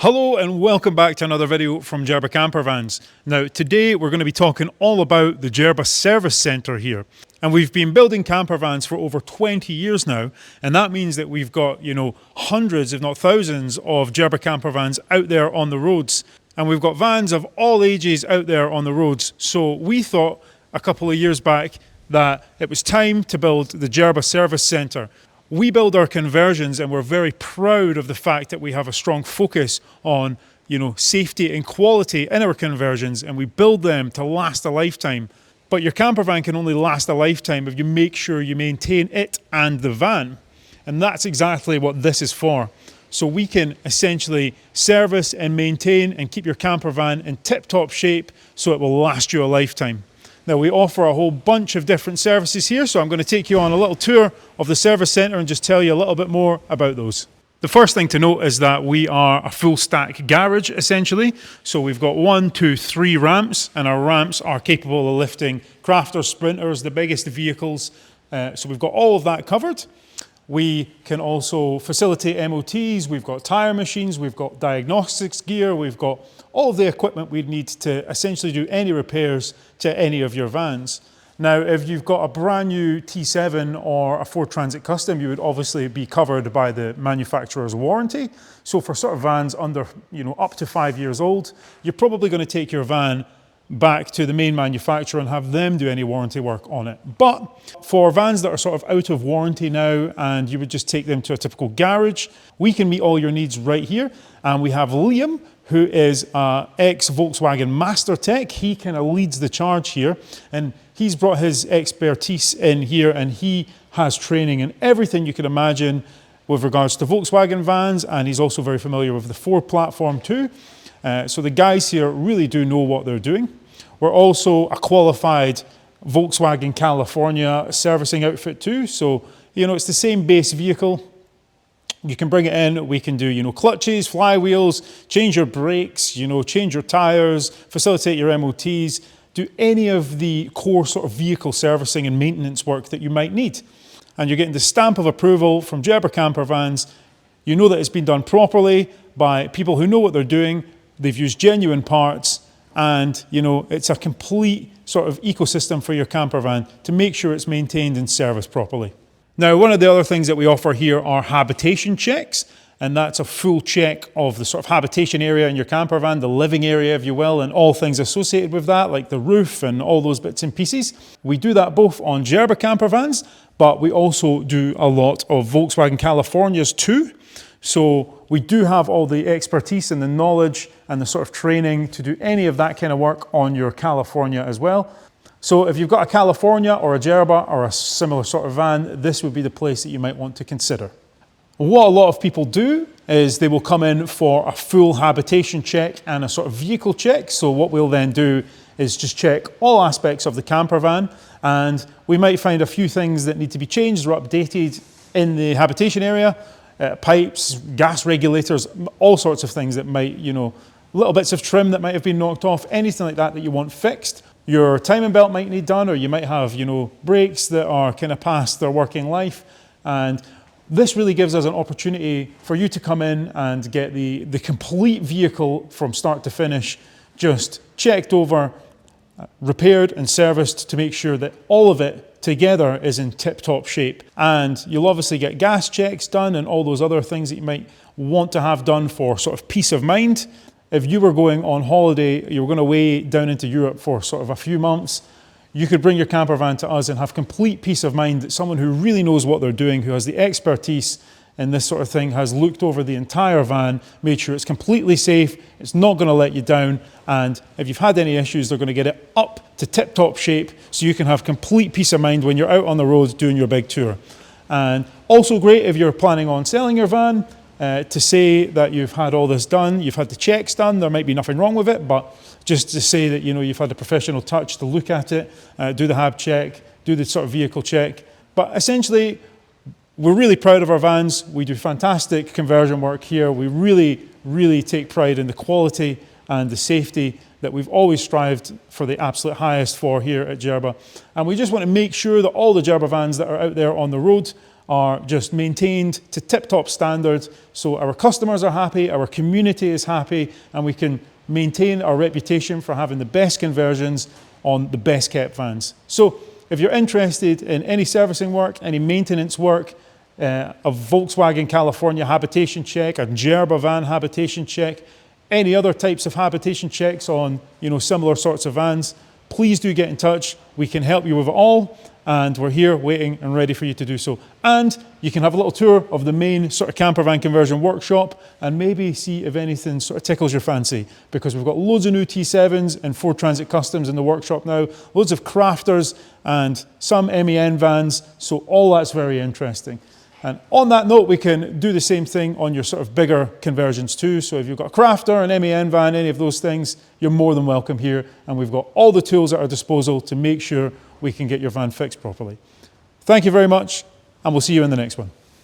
Hello and welcome back to another video from Jerba Campervans. Now today we're going to be talking all about the Jerba service centre here. And we've been building campervans for over 20 years now, and that means that we've got, hundreds if not thousands of Jerba campervans out there on the roads. And we've got vans of all ages out there on the roads. So we thought a couple of years back that it was time to build the Jerba service centre. We build our conversions and we're very proud of the fact that we have a strong focus on, safety and quality in our conversions, and we build them to last a lifetime. But your campervan can only last a lifetime if you make sure you maintain it and the van. And that's exactly what this is for. So we can essentially service and maintain and keep your campervan in tip-top shape so it will last you a lifetime. Now we offer a whole bunch of different services here, so I'm going to take you on a little tour of the service centre and just tell you a little bit more about those. The first thing to note is that we are a full stack garage essentially. So we've got 1, 2, 3 ramps, and our ramps are capable of lifting crafters, sprinters, the biggest vehicles. So we've got all of that covered. We can also facilitate MOTs, we've got tyre machines, we've got diagnostics gear, we've got all of the equipment we'd need to essentially do any repairs to any of your vans. Now, if you've got a brand new T7 or a Ford Transit Custom, you would obviously be covered by the manufacturer's warranty. So for sort of vans under, up to 5 years old, you're probably going to take your van back to the main manufacturer and have them do any warranty work on it. But for vans that are sort of out of warranty now and you would just take them to a typical garage, we can meet all your needs right here. And we have Liam, who is an ex-Volkswagen Master Tech. He kind of leads the charge here, and he's brought his expertise in here, and he has training in everything you can imagine with regards to Volkswagen vans, and he's also very familiar with the Ford platform too. So the guys here really do know what they're doing. We're also a qualified Volkswagen California servicing outfit too. So, it's the same base vehicle. You can bring it in, we can do, clutches, flywheels, change your brakes, change your tyres, facilitate your MOTs, do any of the core sort of vehicle servicing and maintenance work that you might need. And you're getting the stamp of approval from Jerba Campervans. You know that it's been done properly by people who know what they're doing. They've used genuine parts, and it's a complete sort of ecosystem for your campervan to make sure it's maintained and serviced properly. Now, one of the other things that we offer here are habitation checks, and that's a full check of the sort of habitation area in your campervan, the living area, if you will, and all things associated with that, like the roof and all those bits and pieces. We do that both on Jerba campervans, but we also do a lot of Volkswagen Californias too. So we do have all the expertise and the knowledge and the sort of training to do any of that kind of work on your California as well. So if you've got a California or a Jerba or a similar sort of van, this would be the place that you might want to consider. What a lot of people do is they will come in for a full habitation check and a sort of vehicle check. So what we'll then do is just check all aspects of the campervan, and we might find a few things that need to be changed or updated in the habitation area. Pipes, gas regulators, all sorts of things that might, little bits of trim that might have been knocked off, anything like that that you want fixed. Your timing belt might need done, or you might have, brakes that are kind of past their working life. And this really gives us an opportunity for you to come in and get the complete vehicle from start to finish, just checked over, repaired and serviced to make sure that all of it together is in tip-top shape. And you'll obviously get gas checks done and all those other things that you might want to have done for sort of peace of mind. If you were going on holiday, you were going away down into Europe for sort of a few months, you could bring your campervan to us and have complete peace of mind that someone who really knows what they're doing, who has the expertise in this sort of thing, has looked over the entire van, made sure it's completely safe, it's not going to let you down, and if you've had any issues, they're going to get it up to tip-top shape so you can have complete peace of mind when you're out on the road doing your big tour. And also great if you're planning on selling your van, to say that you've had all this done, you've had the checks done, there might be nothing wrong with it, but just to say that you've had a professional touch to look at it, do the hab check, do the sort of vehicle check. But essentially, we're really proud of our vans. We do fantastic conversion work here. We really, really take pride in the quality and the safety that we've always strived for the absolute highest for here at Jerba. And we just want to make sure that all the Jerba vans that are out there on the road are just maintained to tip-top standard, so our customers are happy, our community is happy, and we can maintain our reputation for having the best conversions on the best kept vans. So if you're interested in any servicing work, any maintenance work, a Volkswagen California habitation check, a Jerba van habitation check, any other types of habitation checks on similar sorts of vans, please do get in touch. We can help you with it all, and we're here waiting and ready for you to do so. And you can have a little tour of the main sort of camper van conversion workshop and maybe see if anything sort of tickles your fancy, because we've got loads of new T7s and Ford Transit Customs in the workshop now, loads of crafters and some MEN vans, so all that's very interesting. And on that note, we can do the same thing on your sort of bigger conversions too. So if you've got a crafter, an MEN van, any of those things, you're more than welcome here. And we've got all the tools at our disposal to make sure we can get your van fixed properly. Thank you very much, and we'll see you in the next one.